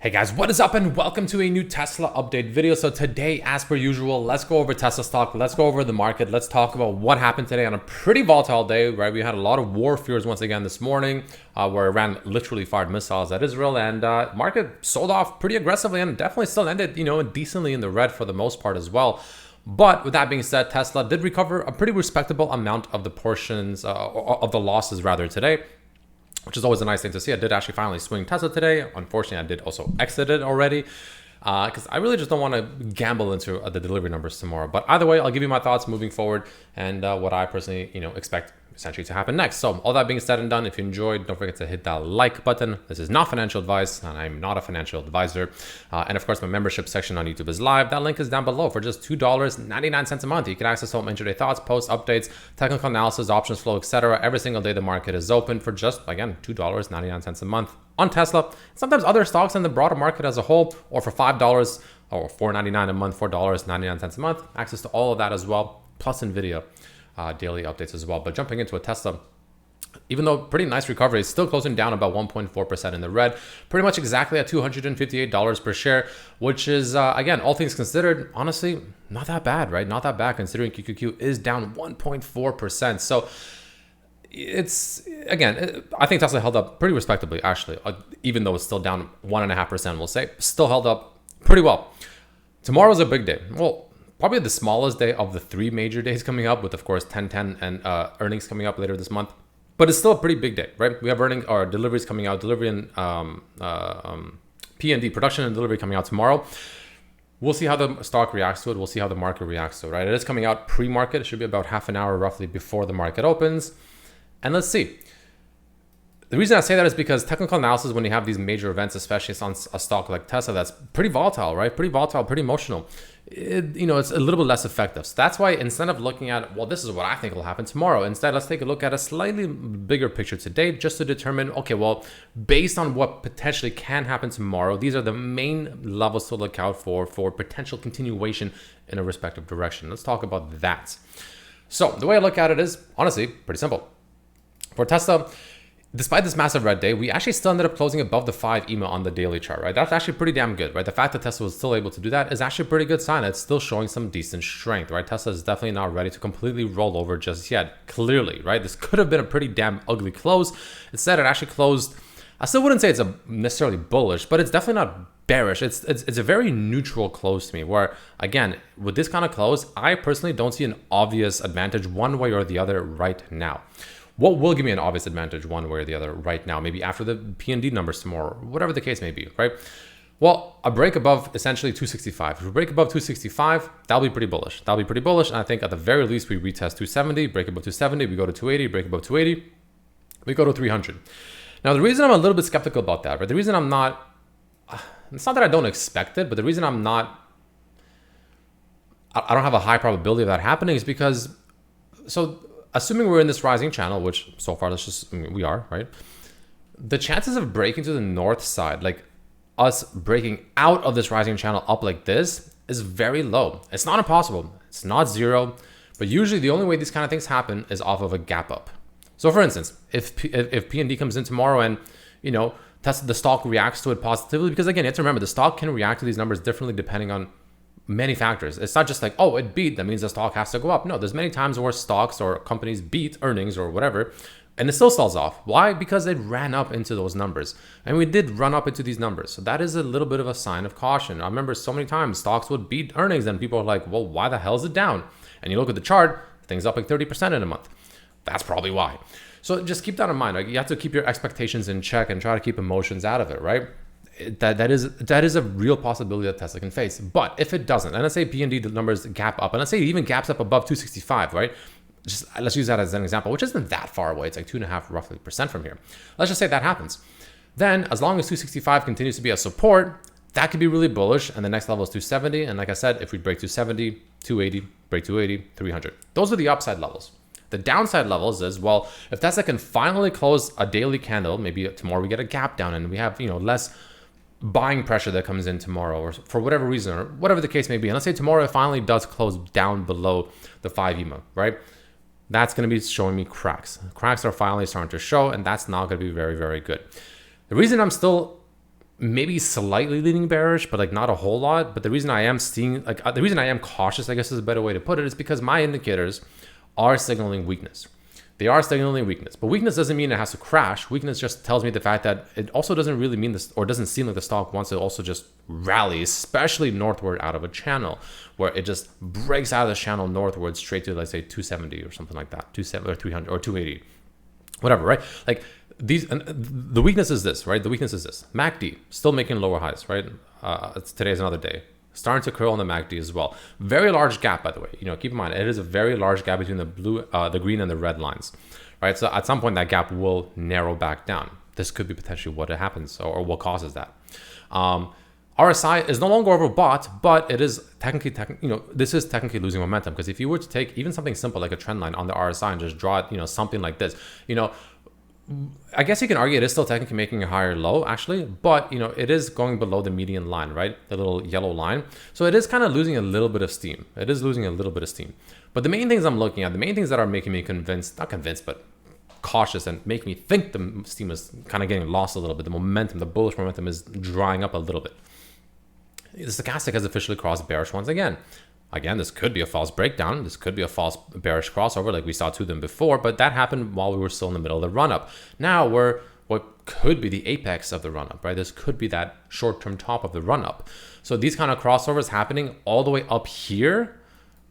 Hey guys, what is up and welcome to a new Tesla update video. So today, as per usual, let's go over Tesla stock, let's go over the market, let's talk about what happened today on a pretty volatile day, right? We had a lot of war fears once again this morning, where Iran literally fired missiles at Israel, and market sold off pretty aggressively and definitely still ended, decently in the red for the most part as well. But with that being said, Tesla did recover a pretty respectable amount of the portions, of the losses rather today, which is always a nice thing to see. I did actually finally swing Tesla today. Unfortunately, I did also exit it already because I really just don't want to gamble into the delivery numbers tomorrow. But either way, I'll give you my thoughts moving forward and what I personally, expect essentially to happen next. So all that being said and done, if you enjoyed, don't forget to hit that like button. This is not financial advice and I'm not a financial advisor. And of course, my membership section on YouTube is live. That link is down below for just $2.99 a month. You can access all my intraday thoughts, posts, updates, technical analysis, options flow, etc. Every single day the market is open for just, again, $2.99 a month on Tesla. Sometimes other stocks in the broader market as a whole, or for $5 or $4.99 a month, $4.99 a month. Access to all of that as well, plus NVIDIA. Daily updates as well. But jumping into a Tesla, even though pretty nice recovery, it's still closing down about 1.4% in the red, pretty much exactly at $258 per share, which is, again, all things considered, honestly, not that bad, right? Not that bad considering QQQ is down 1.4%. So it's, again, I think Tesla held up pretty respectably, actually, even though it's still down 1.5%, we'll say, still held up pretty well. Tomorrow's a big day. Well, probably the smallest day of the three major days coming up, with of course 10/10 and earnings coming up later this month. But it's still a pretty big day, right? We have earnings or deliveries coming out, delivery and P&D, production and delivery coming out tomorrow. We'll see how the stock reacts to it. We'll see how the market reacts to it, right? It is coming out pre-market. It should be about half an hour roughly before the market opens. And let's see. The reason I say that is because technical analysis, when you have these major events, especially on a stock like Tesla, that's pretty volatile, right? Pretty volatile, pretty emotional. It's a little bit less effective. So that's why instead of looking at, well, this is what I think will happen tomorrow, instead, let's take a look at a slightly bigger picture today just to determine, okay, well, based on what potentially can happen tomorrow, these are the main levels to look out for potential continuation in a respective direction. Let's talk about that. So the way I look at it is, honestly, pretty simple. For Tesla, despite this massive red day, we actually still ended up closing above the 5 EMA on the daily chart, right? That's actually pretty damn good, right? The fact that Tesla was still able to do that is actually a pretty good sign. It's still showing some decent strength, right? Tesla is definitely not ready to completely roll over just yet, clearly, right? This could have been a pretty damn ugly close. Instead, it actually closed, I still wouldn't say it's a necessarily bullish, but it's definitely not bearish. It's a very neutral close to me, where, again, with this kind of close, I personally don't see an obvious advantage one way or the other right now. What will give me an obvious advantage one way or the other right now, maybe after the P&D numbers tomorrow, whatever the case may be, right? Well, a break above essentially 265. If we break above 265, that'll be pretty bullish. That'll be pretty bullish. And I think at the very least, we retest 270, break above 270, we go to 280, break above 280, we go to 300. Now, the reason I'm a little bit skeptical about that, right? The reason I'm not, it's not that I don't expect it, but the reason I don't have a high probability of that happening is because, assuming we're in this rising channel, which so far we are, right? The chances of breaking to the north side, like us breaking out of this rising channel up like this, is very low. It's not impossible. It's not zero, but usually the only way these kind of things happen is off of a gap up. So for instance, if P&D comes in tomorrow and, the stock reacts to it positively, because again, you have to remember the stock can react to these numbers differently depending on many factors. It's not just like, oh, it beat, that means the stock has to go up. No, there's many times where stocks or companies beat earnings or whatever, and it still sells off. Why? Because it ran up into those numbers. And we did run up into these numbers. So that is a little bit of a sign of caution. I remember so many times stocks would beat earnings and people are like, well, why the hell is it down? And you look at the chart, things up like 30% in a month. That's probably why. So just keep that in mind. Like, you have to keep your expectations in check and try to keep emotions out of it, right? That is a real possibility that Tesla can face. But if it doesn't, and let's say P&D numbers gap up, and let's say it even gaps up above 265, right? Let's use that as an example, which isn't that far away. It's like 2.5% roughly from here. Let's just say that happens. Then, as long as 265 continues to be a support, that could be really bullish. And the next level is 270. And like I said, if we break 270, 280, break 280, 300. Those are the upside levels. The downside levels is, well, if Tesla can finally close a daily candle, maybe tomorrow we get a gap down and we have, less buying pressure that comes in tomorrow, or for whatever reason, or whatever the case may be. And let's say tomorrow it finally does close down below the 5 EMA, right? That's going to be showing me cracks. Cracks are finally starting to show, and that's not going to be very, very good. The reason I'm still maybe slightly leaning bearish, but like not a whole lot. But the reason I am seeing, like the reason I am cautious, I guess is a better way to put it, is because my indicators are signaling weakness. They are signaling weakness, but weakness doesn't mean it has to crash. Weakness just tells me the fact that it also doesn't really mean this, or doesn't seem like the stock wants to also just rally, especially northward out of a channel where it just breaks out of the channel northward straight to, let's say, 270 or something like that, 270 or 300 or 280, whatever, right? Like these, and the weakness is this, right? The weakness is this. MACD still making lower highs, right? Today's another day. Starting to curl on the MACD as well. Very large gap, by the way. Keep in mind, it is a very large gap between the blue, the green, and the red lines, right? So at some point, that gap will narrow back down. This could be potentially what happens or what causes that. RSI is no longer overbought, but it is technically, this is technically losing momentum, because if you were to take even something simple like a trend line on the RSI and just draw it, something like this, I guess you can argue it is still technically making a higher low, actually, but it is going below the median line, right? The little yellow line. So it is kind of losing a little bit of steam. It is losing a little bit of steam. But the main things I'm looking at, the main things that are making me not convinced, but cautious and make me think the steam is kind of getting lost a little bit. The momentum, the bullish momentum is drying up a little bit. The stochastic has officially crossed bearish once again. Again, this could be a false breakdown. This could be a false bearish crossover like we saw to them before, but that happened while we were still in the middle of the run-up. Now we're what could be the apex of the run-up, right? This could be that short-term top of the run-up. So these kind of crossovers happening all the way up here.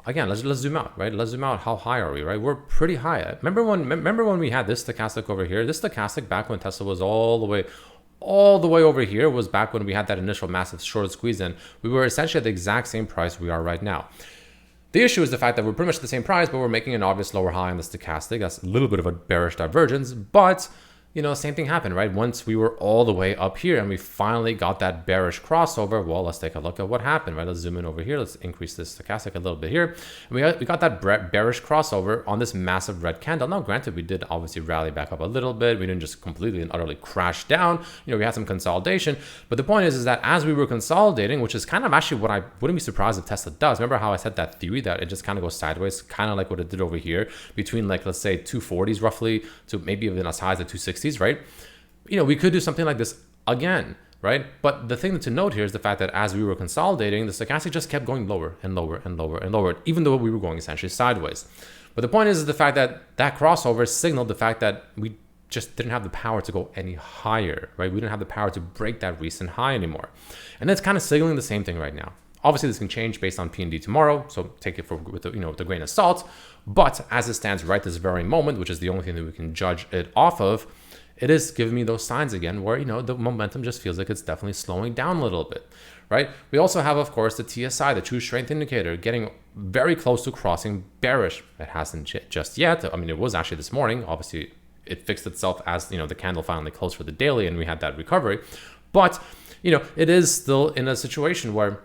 Again, let's zoom out, right? Let's zoom out. How high are we, right? We're pretty high. Remember when we had this stochastic over here? This stochastic back when Tesla was all the way over here was back when we had that initial massive short squeeze in. We were essentially at the exact same price we are right now. The issue is the fact that we're pretty much at the same price, but we're making an obvious lower high on the stochastic. That's a little bit of a bearish divergence, but same thing happened, right? Once we were all the way up here and we finally got that bearish crossover, well, let's take a look at what happened, right? Let's zoom in over here. Let's increase this stochastic a little bit here. And we got that bearish crossover on this massive red candle. Now, granted, we did obviously rally back up a little bit. We didn't just completely and utterly crash down. We had some consolidation. But the point is that as we were consolidating, which is kind of actually what I wouldn't be surprised if Tesla does. Remember how I said that theory that it just kind of goes sideways, kind of like what it did over here between, like, let's say 240s roughly to maybe even as high as the 260s, right? We could do something like this again, right? But the thing to note here is the fact that as we were consolidating, the stochastic just kept going lower and lower and lower and lower, even though we were going essentially sideways. But the point is the fact that that crossover signaled the fact that we just didn't have the power to go any higher, right? We didn't have the power to break that recent high anymore. And that's kind of signaling the same thing right now. Obviously, this can change based on P&D tomorrow, so take it with a grain of salt. But as it stands right this very moment, which is the only thing that we can judge it off of, it is giving me those signs again where, the momentum just feels like it's definitely slowing down a little bit, right? We also have, of course, the TSI, the true strength indicator, getting very close to crossing bearish. It hasn't just yet. I mean, it was actually this morning. Obviously, it fixed itself as, the candle finally closed for the daily and we had that recovery. But, it is still in a situation where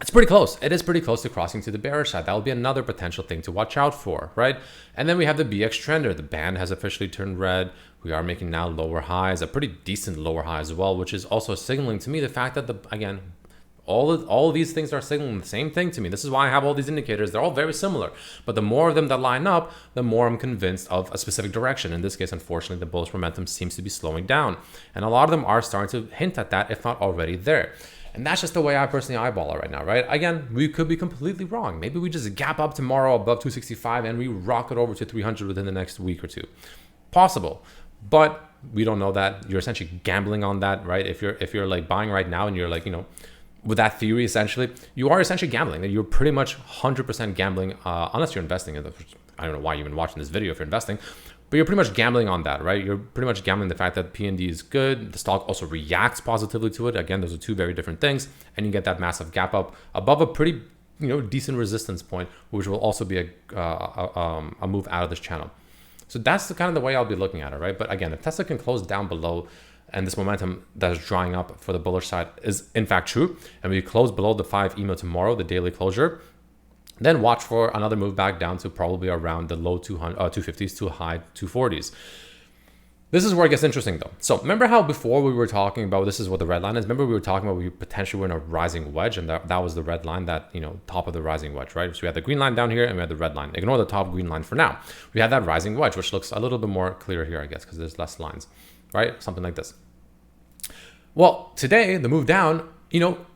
it's pretty close. It is pretty close to crossing to the bearish side. That will be another potential thing to watch out for, right? And then we have the BX trender. The band has officially turned red. We are making now lower highs, a pretty decent lower high as well, which is also signaling to me the fact that all of these things are signaling the same thing to me. This is why I have all these indicators. They're all very similar, but the more of them that line up, the more I'm convinced of a specific direction. In this case, unfortunately, the bullish momentum seems to be slowing down, and a lot of them are starting to hint at that, if not already there. And that's just the way I personally eyeball it right now, right? Again, we could be completely wrong. Maybe we just gap up tomorrow above 265 and we rocket over to 300 within the next week or two. Possible, but we don't know that. You're essentially gambling on that, right? If you're like buying right now and you're like, with that theory, essentially, you are essentially gambling. You're pretty much 100% gambling, unless you're investing. I don't know why you're even watching this video if you're investing. But you're pretty much gambling on that, right? You're pretty much gambling the fact that P&D is good. The stock also reacts positively to it. Again, those are two very different things. And you get that massive gap up above a pretty, decent resistance point, which will also be a move out of this channel. So that's the kind of the way I'll be looking at it, right? But again, if Tesla can close down below and this momentum that is drying up for the bullish side is in fact true, and we close below the 5 EMA tomorrow, the daily closure, then watch for another move back down to probably around the low 250s to high 240s. This is where it gets interesting though. So remember how before we were talking about, this is what the red line is. Remember we were talking about we potentially were in a rising wedge, and that was the red line, that, top of the rising wedge, right? So we had the green line down here and we had the red line. Ignore the top green line for now. We had that rising wedge, which looks a little bit more clear here, I guess, because there's less lines, right? Something like this. Well, today, the move down,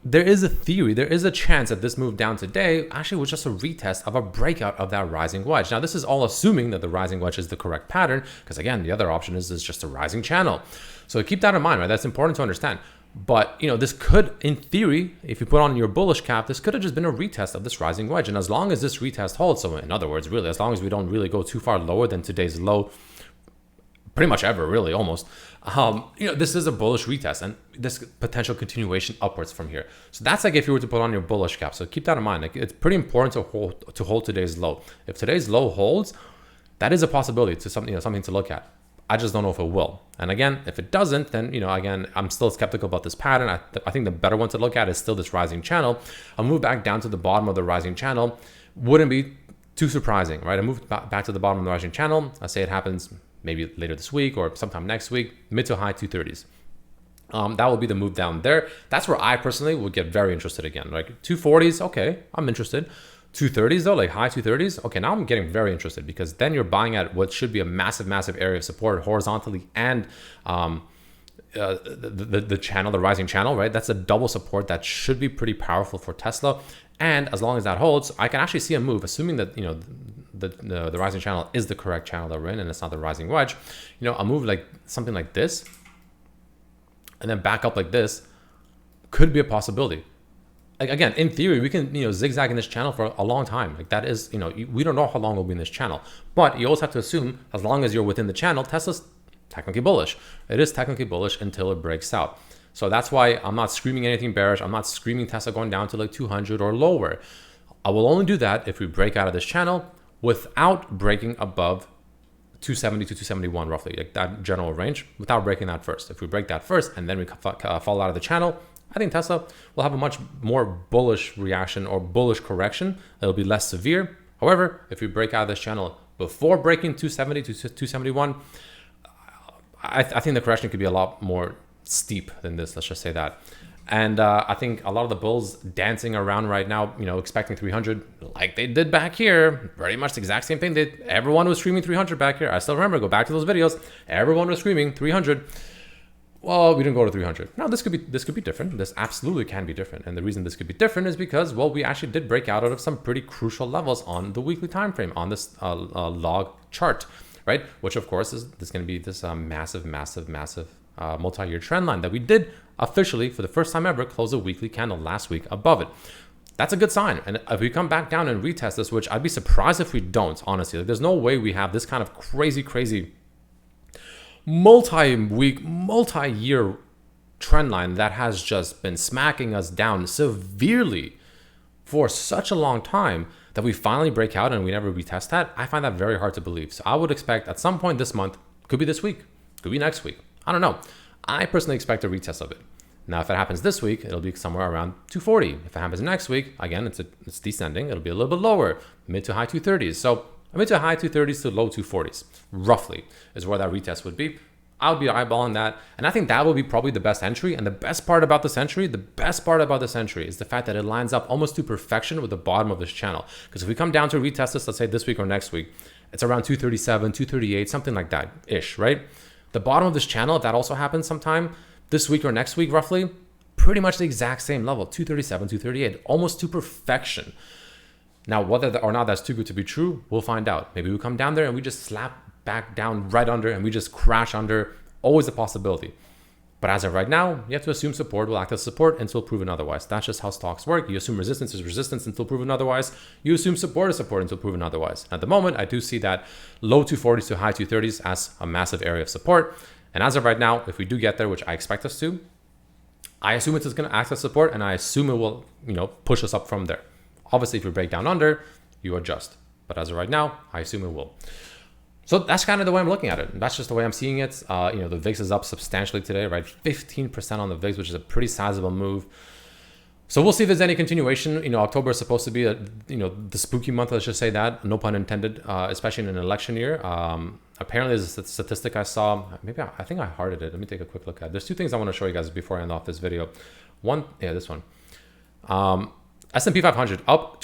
there is a theory, there is a chance that this move down today actually was just a retest of a breakout of that rising wedge. Now, this is all assuming that the rising wedge is the correct pattern, because again, the other option is just a rising channel. So keep that in mind, right? That's important to understand. But, this could, in theory, if you put on your bullish cap, this could have just been a retest of this rising wedge. And as long as this retest holds, so in other words, really, as long as we don't really go too far lower than today's low, pretty much ever, really, almost, this is a bullish retest and this potential continuation upwards from here. So that's like if you were to put on your bullish cap. So keep that in mind. Like, it's pretty important to hold today's low. If today's low holds, that is a possibility to something to look at. I just don't know if it will. And again, if it doesn't, then, again, I'm still skeptical about this pattern. I think the better one to look at is still this rising channel. A move back down to the bottom of the rising channel wouldn't be too surprising, right? A move back to the bottom of the rising channel, I say it happens maybe later this week or sometime next week, mid to high 230s. That will be the move down there. That's where I personally would get very interested again. Like 240s, okay, I'm interested. 230s though, like high 230s, okay, now I'm getting very interested, because then you're buying at what should be a massive area of support horizontally and the channel, the rising channel, right? That's a double support that should be pretty powerful for Tesla. And as long as that holds, I can actually see a move, assuming that the rising channel is the correct channel that we're in and it's not the rising wedge. A move like something like this and then back up like this could be a possibility. Like, again, in theory, we can zigzag in this channel for a long time. Like, that is, we don't know how long we'll be in this channel, but you always have to assume as long as you're within the channel, Tesla's technically bullish. It is technically bullish until it breaks out. So that's why I'm not screaming anything bearish. I'm not screaming Tesla going down to like 200 or lower. I will only do that if we break out of this channel without breaking above 270 to 271, roughly, like that general range, without breaking that first. If we break that first and then we fall out of the channel, I think Tesla will have a much more bullish reaction or bullish correction. It'll be less severe. However, if we break out of this channel before breaking 270 to 271, I think the correction could be a lot more steep than this, let's just say that. And I think a lot of the bulls dancing around right now, expecting 300 like they did back here, pretty much the exact same thing. Everyone was screaming 300 back here. I still remember, go back to those videos. Everyone was screaming 300. Well, we didn't go to 300. Now, this could be different. This absolutely can be different. And the reason this could be different is because, well, we actually did break out of some pretty crucial levels on the weekly time frame on this log chart, right? Which, of course, is going to be this massive multi-year trend line that we did officially, for the first time ever, close a weekly candle last week above it. That's a good sign. And if we come back down and retest this, which I'd be surprised if we don't, honestly. Like, there's no way we have this kind of crazy multi-week, multi-year trend line that has just been smacking us down severely for such a long time that we finally break out and we never retest that. I find that very hard to believe. So I would expect at some point this month, could be this week, could be next week, I don't know. I personally expect a retest of it. Now, if it happens this week, it'll be somewhere around 240. If it happens next week, again, it's descending. It'll be a little bit lower, mid to high 230s. So mid to high 230s to low 240s, roughly, is where that retest would be. I would be eyeballing that. And I think that will be probably the best entry. And the best part about this entry is the fact that it lines up almost to perfection with the bottom of this channel. Because if we come down to retest this, let's say this week or next week, it's around 237, 238, something like that ish, right? The bottom of this channel, if that also happens sometime this week or next week, roughly, pretty much the exact same level, 237, 238, almost to perfection. Now, whether or not that's too good to be true, we'll find out. Maybe we come down there and we just slap back down right under and we just crash under. Always a possibility. But as of right now, you have to assume support will act as support until proven otherwise. That's just how stocks work. You assume resistance is resistance until proven otherwise. You assume support is support until proven otherwise. At the moment, I do see that low 240s to high 230s as a massive area of support. And as of right now, if we do get there, which I expect us to, I assume it's going to act as support, and I assume it will, push us up from there. Obviously, if we break down under, you adjust. But as of right now, I assume it will. So that's kind of the way I'm looking at it. That's just the way I'm seeing it. The VIX is up substantially today, right? 15% on the VIX, which is a pretty sizable move. So we'll see if there's any continuation. October is supposed to be the spooky month. Let's just say that, no pun intended, especially in an election year. Apparently, there's a statistic I saw. I think I hearted it. Let me take a quick look at it. There's two things I want to show you guys before I end off this video. One, this one. S&P 500 up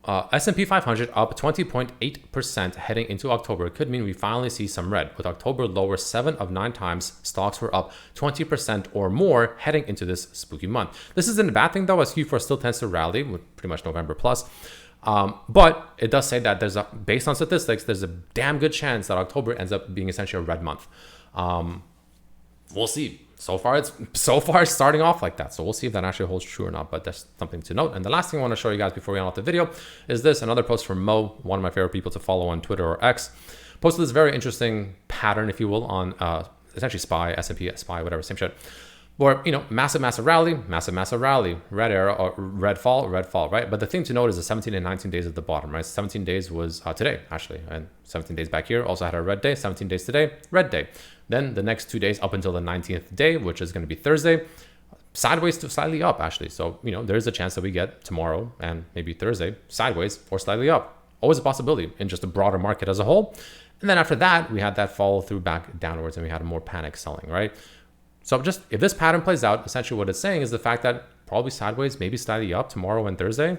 S&P 500 up 20.8% heading into October could mean we finally see some red. With October lower 7 of 9 times, stocks were up 20% or more heading into this spooky month. This isn't a bad thing though, as Q4 still tends to rally with pretty much November plus. But it does say that based on statistics, there's a damn good chance that October ends up being essentially a red month. We'll see. So far it's starting off like that. So we'll see if that actually holds true or not, but that's something to note. And the last thing I want to show you guys before we end off the video is this, another post from Mo, one of my favorite people to follow on Twitter or X. Posted this very interesting pattern, if you will, on essentially SPY, S&P, SPY, whatever, same shit. Or, massive rally, red arrow, or red fall, right? But the thing to note is the 17 and 19 days at the bottom, right? 17 days was today, actually, and 17 days back here also had a red day, 17 days today, red day. Then the next 2 days up until the 19th day, which is going to be Thursday, sideways to slightly up, actually. So, there's a chance that we get tomorrow and maybe Thursday sideways or slightly up. Always a possibility in just a broader market as a whole. And then after that, we had that follow through back downwards and we had a more panic selling, right? So just if this pattern plays out, essentially what it's saying is the fact that probably sideways, maybe slightly up tomorrow and Thursday.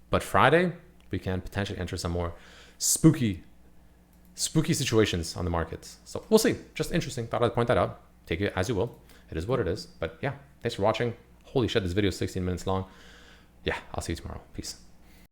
But Friday, we can potentially enter some more spooky situations on the markets. So we'll see. Just interesting. Thought I'd point that out. Take it as you will. It is what it is. But yeah, thanks for watching. Holy shit, this video is 16 minutes long. Yeah, I'll see you tomorrow. Peace.